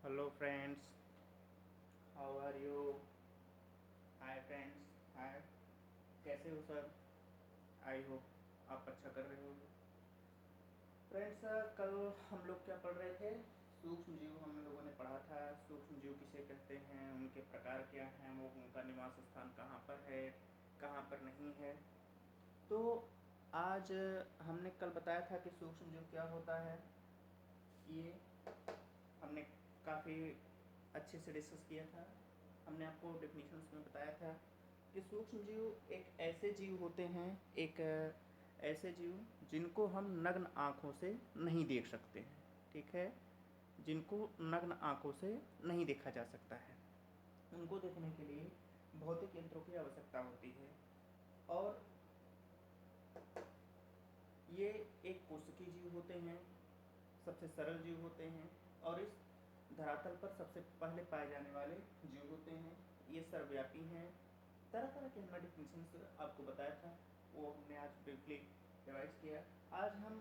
Hello friends, how are you? Hi friends, hi. कैसे हो sir? I hope आप अच्छा कर रहे हो। फ्रेंड्स, कल हम लोग क्या पढ़ रहे थे? सूक्ष्म जीव हम लोगों ने पढ़ा था। सूक्ष्म जीव किसे कहते हैं, उनके प्रकार क्या हैं, वो उनका निवास स्थान कहाँ पर है, कहाँ पर नहीं है। तो आज हमने कल बताया था कि सूक्ष्म जीव क्या होता है। ये हमने काफ़ी अच्छे से डिस्कस किया था। हमने आपको डेफिनेशंस में बताया था कि सूक्ष्म जीव एक ऐसे जीव होते हैं, एक ऐसे जीव जिनको हम नग्न आँखों से नहीं देख सकते हैं। ठीक है, जिनको नग्न आँखों से नहीं देखा जा सकता है। उनको देखने के लिए भौतिक यंत्रों की आवश्यकता होती है। और ये एक कोशिकीय जीव होते हैं, सबसे सरल जीव होते हैं और इस धरातल पर सबसे पहले पाए जाने वाले जीव होते हैं। ये सर्वव्यापी हैं। तरह तरह के हमने डिफिनीशन आपको बताया था, वो हमने आज ब्रीफली रिवाइज किया। आज हम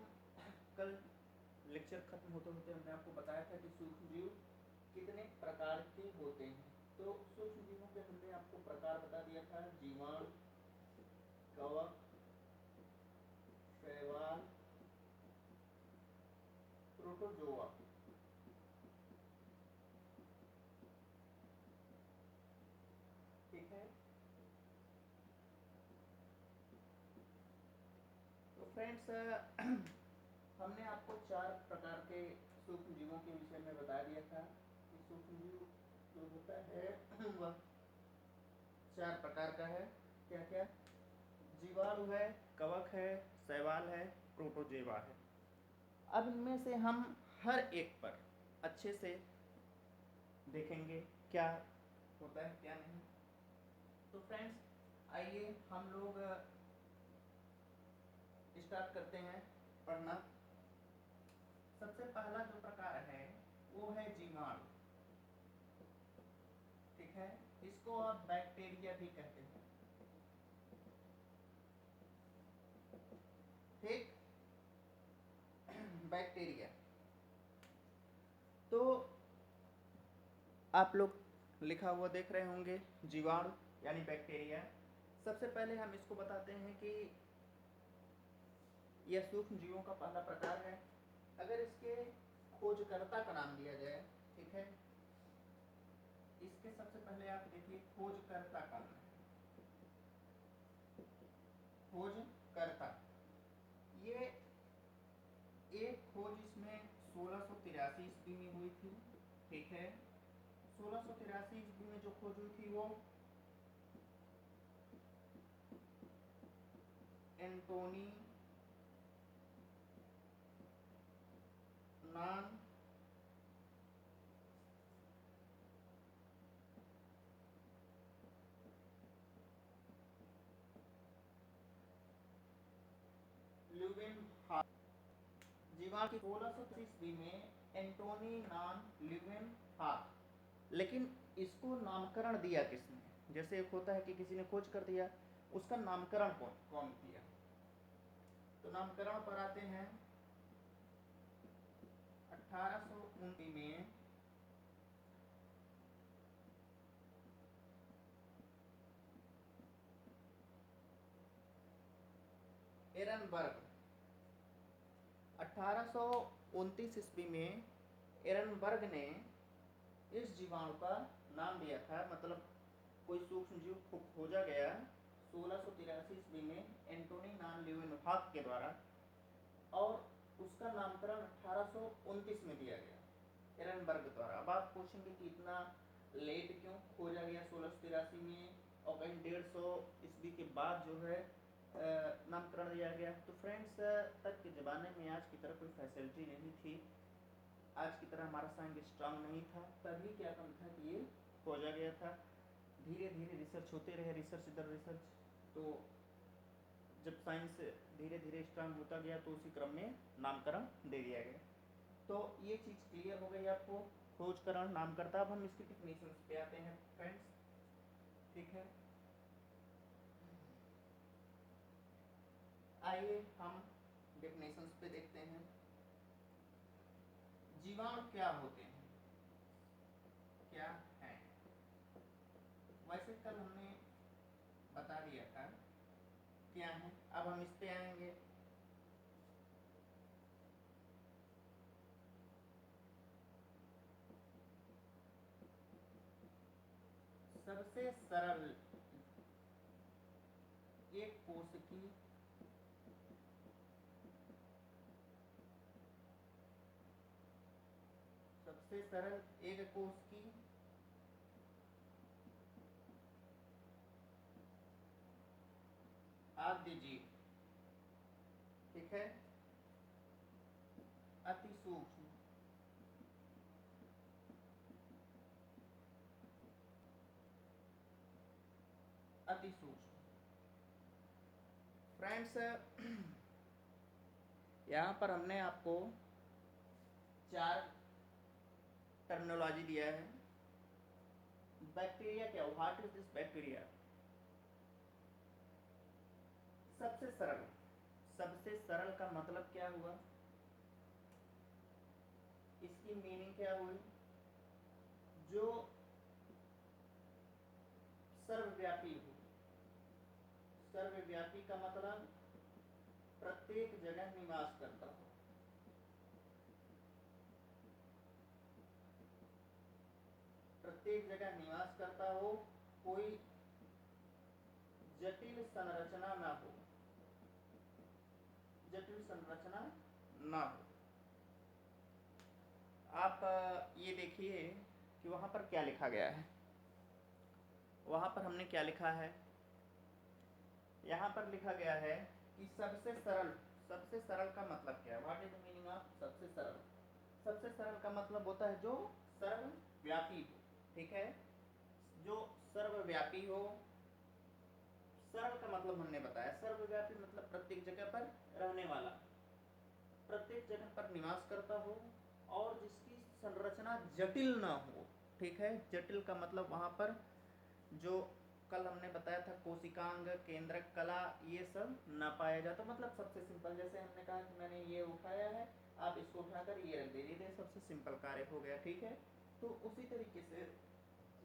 कल लेक्चर खत्म होते होते हमने आपको बताया था कि सूक्ष्म जीव कितने प्रकार के होते हैं। तो सूक्ष्म जीवों के हमने आपको प्रकार बता दिया था: जीवाणु, कवक, शैवाल, प्रोटोजोआ। ठीक है, तो फ्रेंड्स हमने आपको 4 प्रकार के सूक्ष्म जीवों के विषय में बता दिया था कि सूक्ष्म जीव जो होता है वह 4 प्रकार का है। क्या क्या? जीवाणु है, कवक है, शैवाल है, प्रोटोजोआ है। अब इनमें से हम हर एक पर अच्छे से देखेंगे क्या होता है क्या नहीं। तो फ्रेंड्स, आइए हम लोग स्टार्ट करते हैं पढ़ना। सबसे पहला जो प्रकार है वो है जीवाणु। ठीक है, इसको आप बैक्टीरिया भी कहते हैं। ठीक, बैक्टीरिया। तो आप लोग लिखा हुआ देख रहे होंगे जीवाणु यानी बैक्टीरिया। सबसे पहले हम इसको बताते हैं कि यह सूक्ष्म जीवों का पहला प्रकार है। अगर इसके खोजकर्ता का नाम दिया जाए, ठीक है, इसके सबसे पहले आप देखिए खोजकर्ता का नाम। खोजकर्ता, ये एक खोज इसमें 1683 ईस्वी में हुई थी। ठीक है, 1683 ईस्वी में जो खोज हुई थी वो एंटोनी नान ल्यूवेनहाक। जीवाणु की 1683 ईस्वी में एंटोनी नान ल्यूवेनहाक। लेकिन इसको नामकरण दिया किसने? जैसे एक होता है कि किसी ने खोज कर दिया, उसका नामकरण कौन कौन किया? तो नामकरण पर आते हैं 1819 में एरनबर्ग। 1829 ईस्वी में एरनबर्ग ने इस जीवाणु का नाम दिया था, मतलब कोई सूक्ष्म जीव खोजा गया 1683 ईस्वी में एंटोनी नान ल्यूवेनहाक के द्वारा, और उसका नामकरण 1829 में दिया गया एरनबर्ग द्वारा। अब आप पूछेंगे कि इतना लेट क्यों खोजा गया 1683 में और कहीं 150 ईस्वी के बाद जो है नामकरण दिया गया? तो फ्रेंड्स, तक के ज़माने में आज की तरह कोई फैसिलिटी नहीं थी, आज की तरह हमारा साइंस स्ट्रांग नहीं था। तभी क्या कम था कि ये खोजा गया था। धीरे धीरे रिसर्च होते रहे, रिसर्च दर रिसर्च, तो जब साइंस धीरे धीरे स्ट्रांग होता गया तो उसी क्रम में नामकरण दे दिया गया। तो ये चीज़ क्लियर हो गई आपको, खोजकरण, नामकर्ता। अब हम इसकी डिफिनेशंस पे आते हैं फ्रेंड्स। ठीक है, आइए हम डेफिनेशंस पे देखते हैं। जीवाणु क्या होते हैं? कल हमने बता दिया था क्या है। अब हम इस पे आएंगे। सबसे सरल एक कोश की सबसे सरल एक कोश की आद्य जीव, ठीक है, अति सूक्ष्म, अति सूक्ष्म। फ्रेंड्स, यहाँ पर हमने आपको 4 टर्मिनोलॉजी दिया है। बैक्टीरिया क्या, व्हाट इज दिस बैक्टीरिया? सबसे सरल, सबसे सरल का मतलब क्या हुआ, इसकी मीनिंग क्या हुई? जो सर्वव्यापी हो। सर्वव्यापी का मतलब प्रत्येक जगह निवास करता हो। प्रत्येक जगह निवास करता हो, कोई जटिल संरचना ना हो, जटिल संरचना ना हो। आप ये देखिए कि वहां पर क्या लिखा गया है। वहां पर हमने क्या लिखा है, यहाँ पर लिखा गया है कि सबसे सरल, सबसे सरल का मतलब क्या है, what is the meaning of सबसे सरल? सबसे सरल का मतलब होता है जो सर्वव्यापी हो, ठीक है, जो सर्वव्यापी हो। सरल का मतलब हमने बताया, सर्वव्यापी मतलब प्रत्येक जगह पर रहने वाला, प्रत्येक जगह पर निवास करता हो और जिसकी संरचना जटिल ना हो, ठीक है। जटिल का मतलब वहां पर जो कल हमने बताया था कोशिकांग, केंद्रक, कला, ये सब ना पाया जाता। मतलब सबसे सिंपल, जैसे हमने कहा कि मैंने ये उठाया है, आप इसको उठाकर ये रख दीजिए, सबसे सिंपल कार्य हो गया, ठीक है। तो उसी तरीके से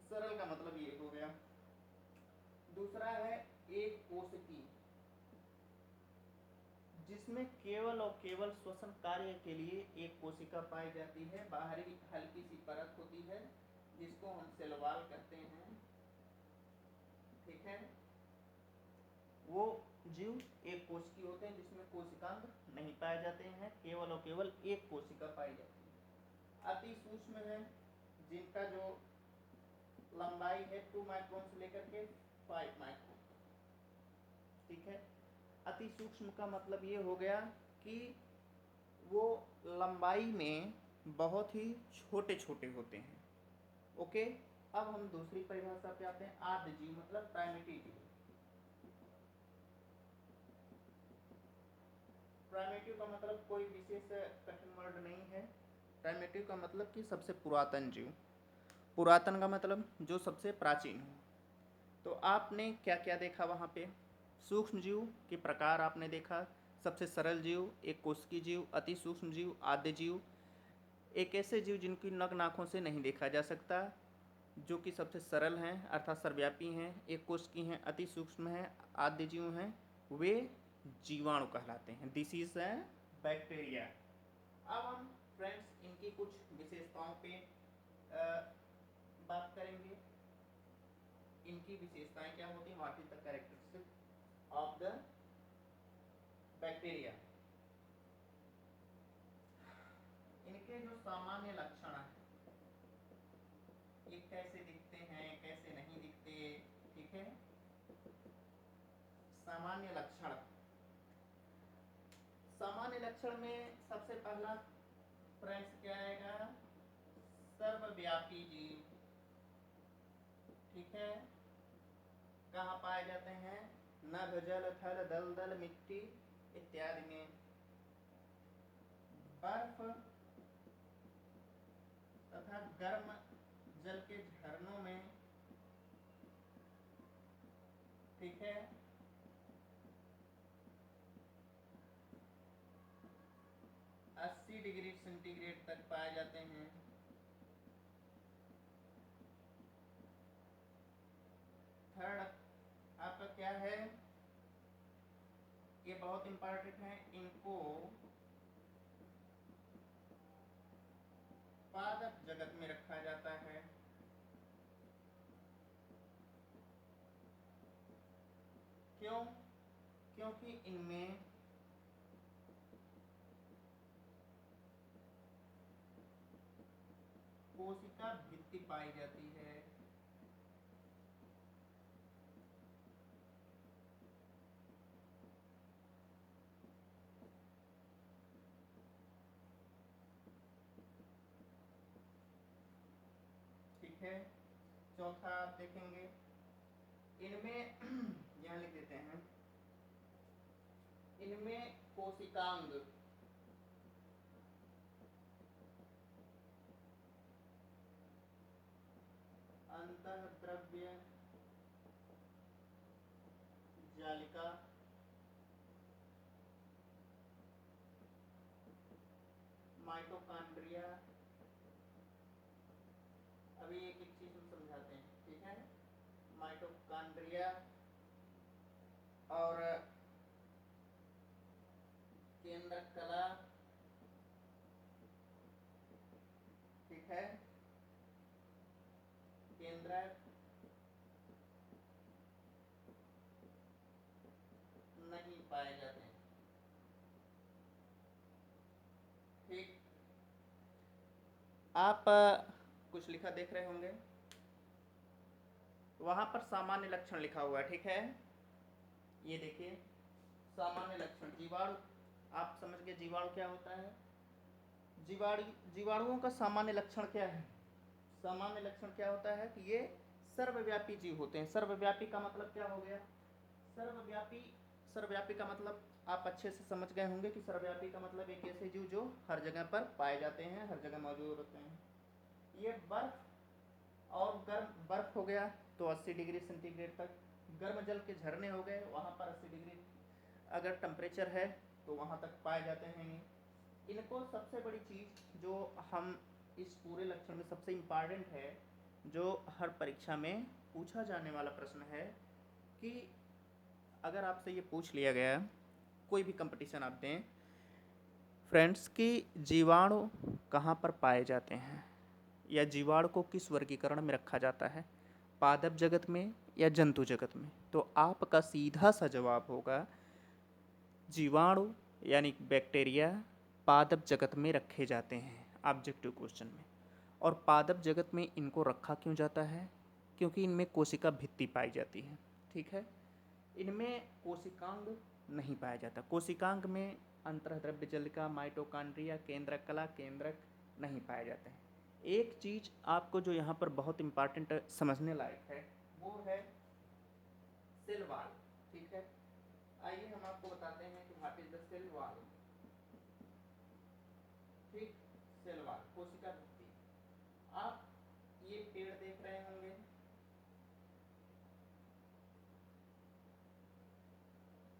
सरल का मतलब ये हो गया। दूसरा है एक कोशिकी, जिसमें केवल और केवल श्वसन कार्य के लिए एक कोशिका पाई जाती है। बाहरी हल्की सी परत होती है जिसको हम सेल वॉल कहते हैं, ठीक है। वो जीव एक कोशिकी होते हैं जिसमें कोशिकांग नहीं पाए जाते हैं, केवल और केवल एक कोशिका पाई जाती है। अति सूक्ष्म है, जिनका जो लंबाई है 2 माइक्रोन से लेकर के 5 माइक्रोन, ठीक है। अति सूक्ष्म का मतलब ये हो गया कि वो लंबाई में बहुत ही छोटे छोटे होते हैं, ओके। अब हम दूसरी परिभाषा पे आते हैं, आद्य जीव मतलब प्राइमेटिव जीव। प्राइमेटिव का मतलब कोई विशेष कठिन वर्ड नहीं है। प्राइमेटिव का मतलब कि सबसे पुरातन जीव। पुरातन का मतलब जो सबसे प्राचीन हो। तो आपने क्या क्या देखा वहाँ पे? सूक्ष्म जीव के प्रकार आपने देखा, सबसे सरल जीव, एक कोशिकीय जीव, अति सूक्ष्म जीव, आद्य जीव, एक ऐसे जीव जिनकी नख नाखों से नहीं देखा जा सकता, जो कि सबसे सरल हैं अर्थात सर्वव्यापी हैं, एक कोशिकीय हैं, अति सूक्ष्म हैं, आद्य जीव हैं, वे जीवाणु कहलाते हैं। This is bacteria. अब हम फ्रेंड्स इनकी कुछ विशेषताओं पे बात करेंगे। इनकी विशेषताएं क्या होती हैं, what is the characteristic of the bacteria. इनके जो सामान्य लक्षण हैं, ये कैसे दिखते हैं, कैसे नहीं दिखते, ठीक है। सामान्य लक्षण, सामान्य लक्षण में सबसे पहला फ्रेंड्स क्या आएगा, सर्वव्यापी जीव, ठीक है। कहाँ पाए जाते हैं? नभ, जल, थल, दलदल, मिट्टी इत्यादि में। बर्फ तथा गर्म जल के झरनों में, ठीक है। 80 डिग्री सेंटीग्रेड तक पाए जाते हैं। थर्ड आपका क्या है, ये बहुत इंपॉर्टेंट है, इनको पादप जगत में रखा जाता है। क्यों? क्योंकि इनमें कोशिका भित्ति पाई जाती है। ठीक है, चौथा आप देखेंगे इनमें यहाँ लिख देते हैं, इनमें कोशिकांग अंतःद्रव्य जालिका माइटोकॉन्ड्रिया, अभी एक एक चीज हम समझाते हैं, ठीक है। माइटोकॉन्ड्रिया और केंद्रक कला, ठीक है, केंद्रक नहीं पाए जाते हैं। ठीक, आप कुछ लिखा देख रहे होंगे, वहां पर सामान्य लक्षण लिखा हुआ है, ठीक है। ये देखिए सामान्य लक्षण, जीवाणु, आप समझ गए जीवाणु क्या होता है। जीवाणुओं का सामान्य लक्षण क्या है? सामान्य लक्षण क्या होता है कि ये सर्वव्यापी जीव होते हैं। सर्वव्यापी का मतलब क्या हो गया? सर्वव्यापी का मतलब आप अच्छे से समझ गए होंगे कि सर्वव्यापी का मतलब एक ऐसे जीव जो हर जगह पर पाए जाते हैं, हर जगह मौजूद होते हैं। ये बर्फ और गर्म, बर्फ हो गया तो 80 डिग्री सेंटीग्रेड तक, गर्म जल के झरने हो गए वहाँ पर 80 डिग्री अगर टेम्परेचर है तो वहाँ तक पाए जाते हैं। इनको सबसे बड़ी चीज़ जो हम इस पूरे लक्षण में सबसे इम्पॉर्टेंट है, जो हर परीक्षा में पूछा जाने वाला प्रश्न है कि अगर आपसे ये पूछ लिया गया, कोई भी कंपटीशन आप दें फ्रेंड्स, कि जीवाणु कहाँ पर पाए जाते हैं या जीवाणु को किस वर्गीकरण में रखा जाता है, पादप जगत में या जंतु जगत में, तो आपका सीधा सा जवाब होगा जीवाणु यानी बैक्टीरिया पादप जगत में रखे जाते हैं ऑब्जेक्टिव क्वेश्चन में। और पादप जगत में इनको रखा क्यों जाता है? क्योंकि इनमें कोशिका भित्ति पाई जाती है, ठीक है। इनमें कोशिकांग नहीं पाया जाता। कोशिकांग में अंतःद्रव्य जालिका, माइटोकॉन्ड्रिया, केंद्रक कला, केंद्रक नहीं पाए जाते हैं। एक चीज आपको जो यहाँ पर बहुत इंपॉर्टेंट समझने लायक है वो है सेल वॉल, ठीक है। आइए हम आपको बताते हैं कि what is the cell wall. ठीक, सेल वॉल, कोशिका भित्ति। आप ये पेड़ देख रहे होंगे,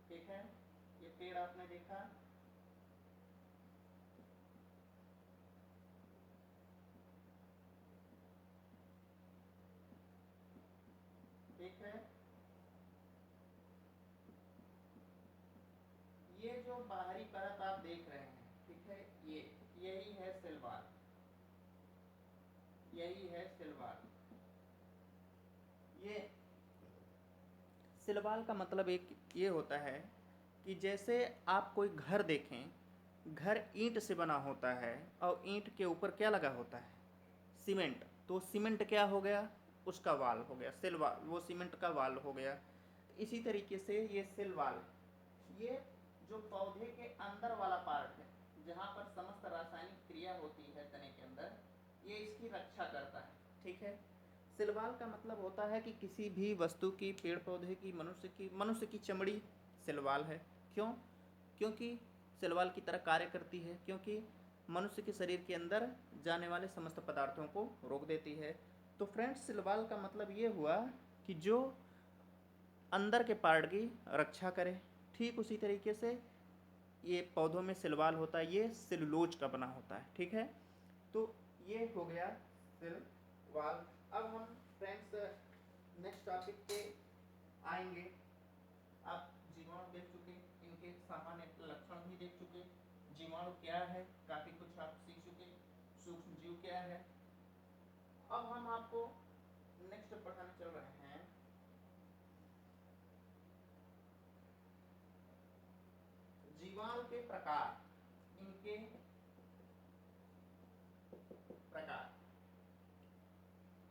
ठीक है, ये पेड़ आपने देखा, ठीक है। ये जो बाहरी परत आप देख रहे हैं, ठीक है, यही है सेल वॉल, यही है सेल वॉल। ये सेल वॉल का मतलब एक ये होता है कि जैसे आप कोई घर देखें, घर ईंट से बना होता है और ईंट के ऊपर क्या लगा होता है? सीमेंट। तो सीमेंट क्या हो गया? उसका वाल हो गया, सेल वाल, वो सीमेंट का वाल हो गया। इसी तरीके से ये सेल वाल, ये जो पौधे के अंदर वाला पार्ट है जहाँ पर समस्त रासायनिक क्रिया होती है तने के अंदर, ये इसकी रक्षा करता है, ठीक है। सेल वाल का मतलब होता है कि किसी भी वस्तु की, पेड़ पौधे की, मनुष्य की चमड़ी सेल वाल है। क्यों? क्योंकि सेल वाल की तरह कार्य करती है, क्योंकि मनुष्य के शरीर के अंदर जाने वाले समस्त पदार्थों को रोक देती है। तो फ्रेंड्स, सेल वाल का मतलब ये हुआ कि जो अंदर के पार्ट की रक्षा करे। ठीक उसी तरीके से ये पौधों में सेल वाल होता है, ये सेलुलोज का बना होता है, ठीक है। तो ये हो गया सेल वाल। अब हम फ्रेंड्स नेक्स्ट टॉपिक पे आएंगे। आप जीवाणु देख चुके, इनके सामान्य लक्षण भी देख चुके, जीवाणु क्या है काफी कुछ आप सीख चुके, सूक्ष्म जीव क्या है। अब हम आपको नेक्स्ट पढ़ाने चल रहे हैं जीवाणु के प्रकार, इनके प्रकार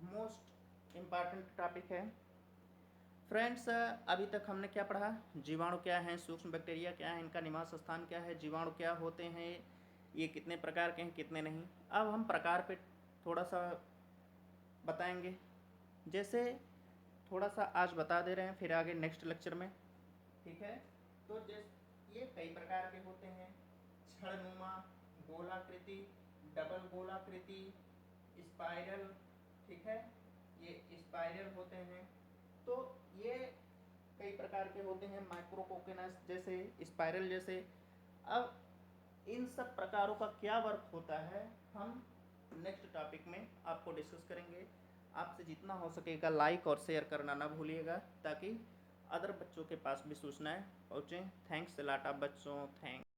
मोस्ट इम्पॉर्टेंट टॉपिक है फ्रेंड्स। अभी तक हमने क्या पढ़ा, जीवाणु क्या है, सूक्ष्म बैक्टीरिया क्या है, इनका निवास स्थान क्या है, जीवाणु क्या होते हैं, ये कितने प्रकार के हैं कितने नहीं। अब हम प्रकार पे थोड़ा सा बताएंगे, जैसे थोड़ा सा आज बता दे रहे हैं, फिर आगे नेक्स्ट लेक्चर में, ठीक है। तो जैसे ये कई प्रकार के होते हैं, छड़नुमा, गोलाकृति, डबल गोलाकृति, स्पाइरल, ठीक है, ये स्पाइरल होते हैं। तो ये कई प्रकार के होते हैं, माइक्रोकोकोनस जैसे, स्पाइरल जैसे। अब इन सब प्रकारों का क्या वर्क होता है हम नेक्स्ट टॉपिक में आपको डिस्कस करेंगे। आपसे जितना हो सकेगा लाइक और शेयर करना ना भूलिएगा, ताकि अदर बच्चों के पास भी सूचनाएं पहुँचें। थैंक्स अ लॉट ऑफ बच्चों, थैंक्स।